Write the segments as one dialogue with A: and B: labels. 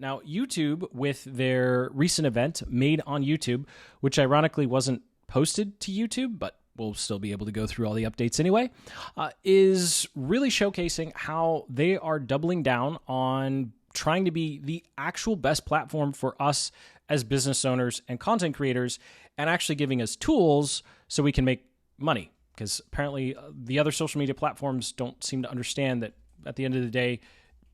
A: Now, YouTube, with their recent event Made on YouTube, which ironically wasn't posted to YouTube, but we'll still be able to go through all the updates anyway, is really showcasing how they are doubling down on trying to be the actual best platform for us as business owners and content creators, and actually giving us tools so we can make money. Because apparently the other social media platforms don't seem to understand that at the end of the day,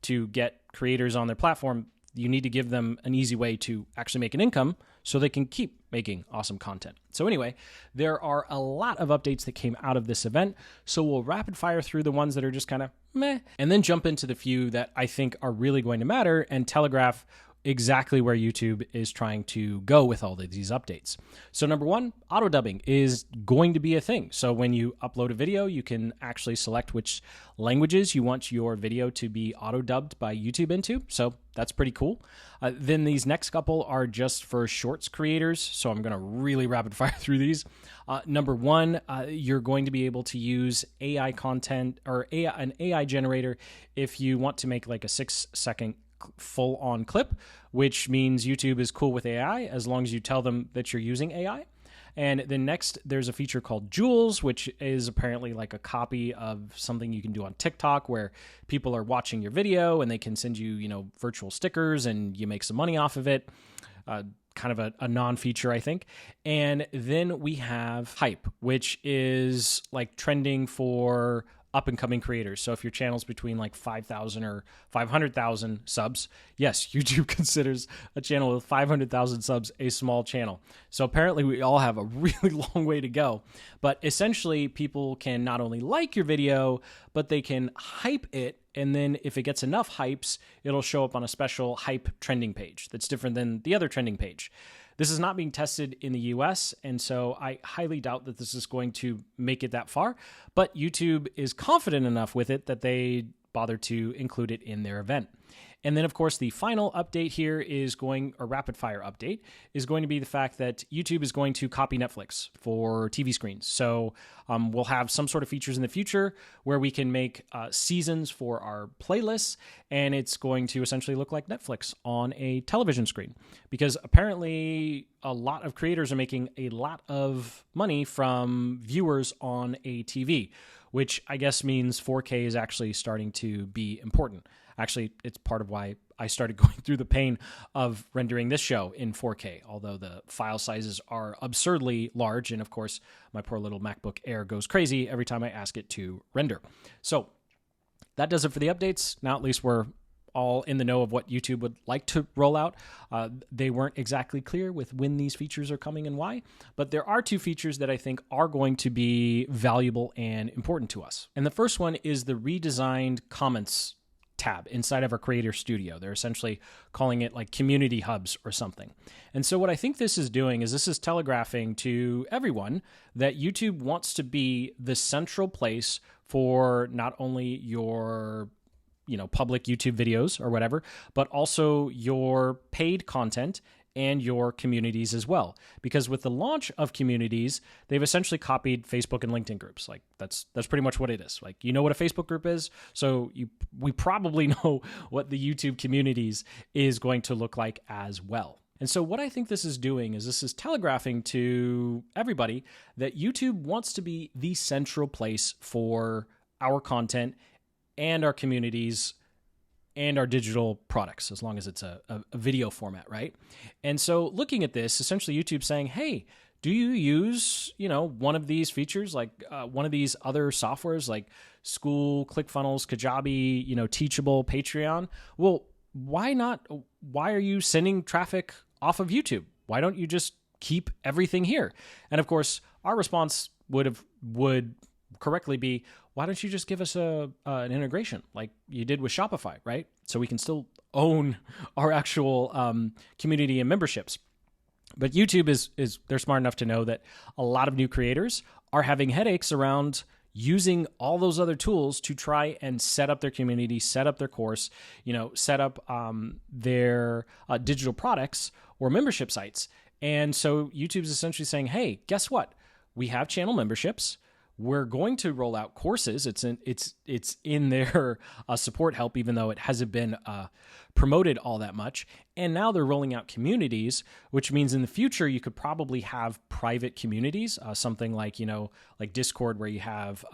A: to get creators on their platform, you need to give them an easy way to actually make an income so they can keep making awesome content. So anyway, there are a lot of updates that came out of this event. So we'll rapid fire through the ones that are just kind of meh, and then jump into the few that I think are really going to matter and telegraph exactly where YouTube is trying to go with all of these updates. So number one, AutoDubbing is going to be a thing. So when you upload a video, you can actually select which languages you want your video to be auto-dubbed by YouTube into. So that's pretty cool. Then these next couple are just for shorts creators. So I'm going to really rapid fire through these. Number one, you're going to be able to use AI content or an AI generator if you want to make like a 6-second full-on clip, which means YouTube is cool with AI as long as you tell them that you're using AI. And then next, there's a feature called Jewels, which is apparently like a copy of something you can do on TikTok where people are watching your video and they can send you, virtual stickers and you make some money off of it. Kind of a non-feature, I think. And then we have Hype, which is like trending for up-and-coming creators. So if your channel's between like 5,000 or 500,000 subs, yes, YouTube considers a channel with 500,000 subs a small channel. So apparently we all have a really long way to go. But essentially, people can not only like your video, but they can hype it. And then if it gets enough hypes, it'll show up on a special hype trending page that's different than the other trending page. This is not being tested in the US, and so I highly doubt that this is going to make it that far, but YouTube is confident enough with it that they bother to include it in their event. And then, of course, the final update here rapid fire update, is going to be the fact that YouTube is going to copy Netflix for TV screens. So we'll have some sort of features in the future where we can make seasons for our playlists, and it's going to essentially look like Netflix on a television screen. Because apparently a lot of creators are making a lot of money from viewers on a TV, which I guess means 4K is actually starting to be important. Actually, it's part of why I started going through the pain of rendering this show in 4K, although the file sizes are absurdly large. And of course, my poor little MacBook Air goes crazy every time I ask it to render. So that does it for the updates. Now at least we're all in the know of what YouTube would like to roll out. They weren't exactly clear with when these features are coming and why, but there are two features that I think are going to be valuable and important to us. And the first one is the redesigned comments tab inside of our Creator Studio. They're essentially calling it like community hubs or something. And so what I think this is doing is this is telegraphing to everyone that YouTube wants to be the central place for not only your public YouTube videos or whatever, but also your paid content and your communities as well. Because with the launch of communities, they've essentially copied Facebook and LinkedIn groups. Like that's pretty much what it is. Like, you know what a Facebook group is? So we probably know what the YouTube communities is going to look like as well. And so what I think this is doing is this is telegraphing to everybody that YouTube wants to be the central place for our content and our communities and our digital products, as long as it's a video format, right? And so looking at this, essentially YouTube's saying, hey, do you use, one of these features, like one of these other softwares like School, ClickFunnels, Kajabi, Teachable, Patreon? Well, why not? Why are you sending traffic off of YouTube? Why don't you just keep everything here? And of course, our response would correctly be, why don't you just give us an integration like you did with Shopify, right? So we can still own our actual community and memberships. But YouTube they're smart enough to know that a lot of new creators are having headaches around using all those other tools to try and set up their community, set up their course, set up their digital products or membership sites. And so YouTube's essentially saying, hey, guess what? We have channel memberships. we're going to roll out courses. It's in their support help, even though it hasn't been promoted all that much. And now they're rolling out communities, which means in the future you could probably have private communities, something like like Discord, where you have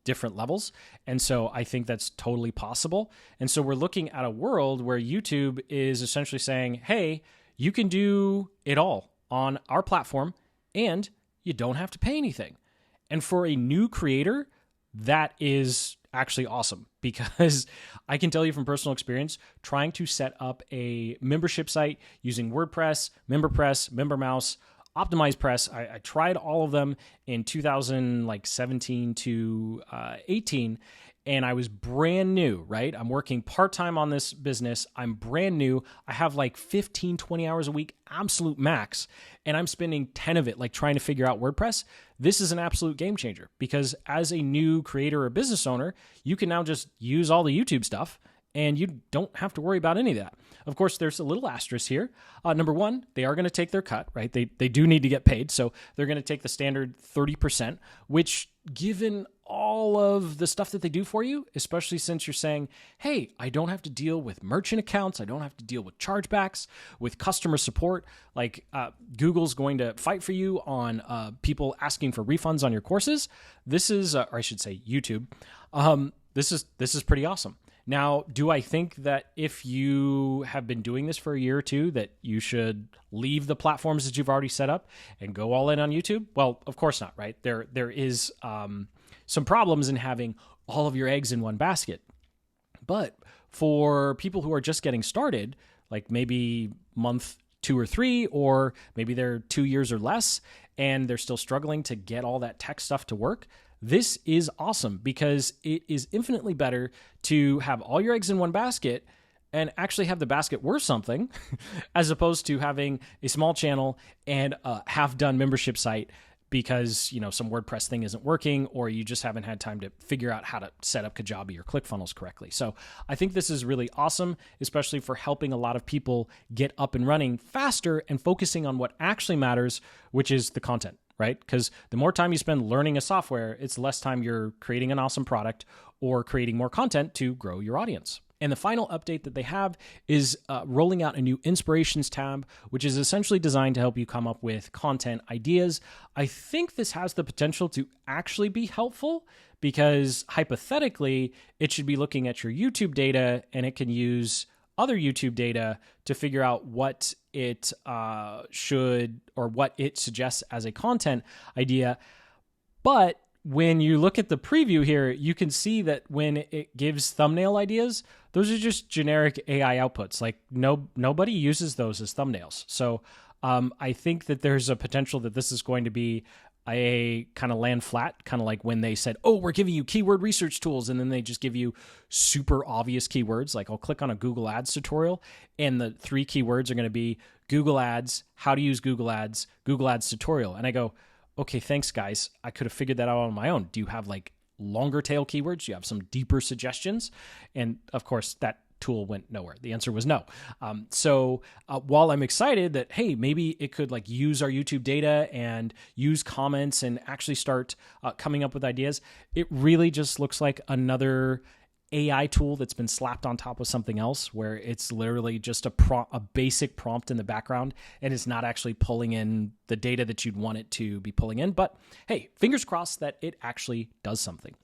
A: different levels. And so I think that's totally possible. And so we're looking at a world where YouTube is essentially saying, hey, you can do it all on our platform and you don't have to pay anything. And for a new creator, that is actually awesome, because I can tell you from personal experience, trying to set up a membership site using WordPress, MemberPress, MemberMouse, OptimizePress. I tried all of them in 2017 to 18, and I was brand new, right? I'm working part-time on this business. I'm brand new. I have like 15, 20 hours a week, absolute max, and I'm spending 10 of it like trying to figure out WordPress. This is an absolute game changer, because as a new creator or business owner, you can now just use all the YouTube stuff and you don't have to worry about any of that. Of course, there's a little asterisk here. Number one, they are going to take their cut, right? They do need to get paid. So they're going to take the standard 30%, which, given all of the stuff that they do for you, especially since you're saying, hey, I don't have to deal with merchant accounts, I don't have to deal with chargebacks, with customer support, like Google's going to fight for you on people asking for refunds on your courses. This is, or I should say YouTube, this is pretty awesome. Now, do I think that if you have been doing this for a year or two, that you should leave the platforms that you've already set up and go all in on YouTube? Well, of course not, right? There is some problems in having all of your eggs in one basket. But for people who are just getting started, like maybe month 2 or 3, or maybe they're 2 years or less, and they're still struggling to get all that tech stuff to work, this is awesome, because it is infinitely better to have all your eggs in one basket and actually have the basket worth something as opposed to having a small channel and a half-done membership site because, some WordPress thing isn't working, or you just haven't had time to figure out how to set up Kajabi or ClickFunnels correctly. So I think this is really awesome, especially for helping a lot of people get up and running faster and focusing on what actually matters, which is the content, right? Because the more time you spend learning a software, it's less time you're creating an awesome product or creating more content to grow your audience. And the final update that they have is rolling out a new inspirations tab, which is essentially designed to help you come up with content ideas. I think this has the potential to actually be helpful, because hypothetically, it should be looking at your YouTube data, and it can use other YouTube data to figure out what it should, or what it suggests as a content idea. But when you look at the preview here, you can see that when it gives thumbnail ideas, those are just generic AI outputs. Like nobody uses those as thumbnails. So I think that there's a potential that this is going to be a kind of land flat, kind of like when they said, oh, we're giving you keyword research tools, and then they just give you super obvious keywords. Like I'll click on a Google Ads tutorial, and the 3 keywords are going to be Google Ads, how to use Google Ads tutorial. And I go, okay, thanks guys. I could have figured that out on my own. Do you have like longer tail keywords? Do you have some deeper suggestions? And of course, that tool went nowhere. The answer was no. So while I'm excited that, hey, maybe it could like use our YouTube data and use comments and actually start coming up with ideas, it really just looks like another AI tool that's been slapped on top of something else, where it's literally just a basic prompt in the background, and it's not actually pulling in the data that you'd want it to be pulling in. But hey, fingers crossed that it actually does something.